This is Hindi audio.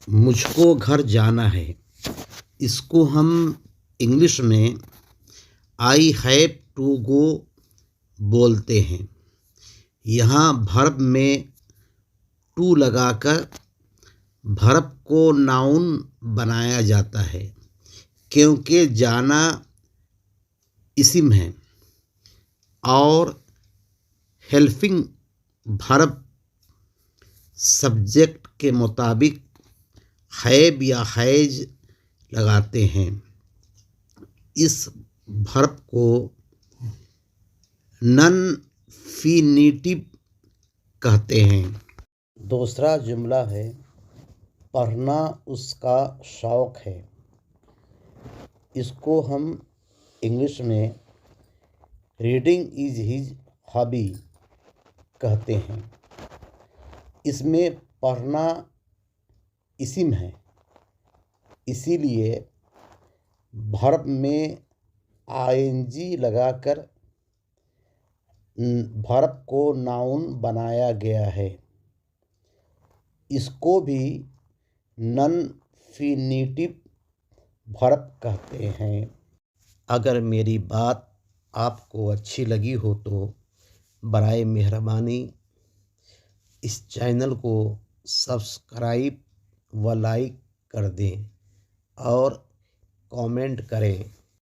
मुझको घर जाना है। इसको हम इंग्लिश में आई हैव टू गो बोलते हैं। यहाँ वर्ब में टू लगाकर वर्ब को नाउन बनाया जाता है क्योंकि जाना इस्म है और हेल्पिंग वर्ब सब्जेक्ट के मुताबिक हैव या हैज लगाते हैं। इस वर्ब को नॉन इंफिनिटिव कहते हैं। दूसरा जुमला है, पढ़ना उसका शौक़ है। इसको हम इंग्लिश में रीडिंग इज़ हिज हॉबी कहते हैं। इसमें पढ़ना इस्म है, इसीलिए वर्ब में आईएनजी लगाकर वर्ब को नाउन बनाया गया है। इसको भी नॉन इंफिनिटिव वर्ब कहते हैं। अगर मेरी बात आपको अच्छी लगी हो तो बराए मेहरबानी इस चैनल को सब्सक्राइब व लाइक कर दें और कमेंट करें।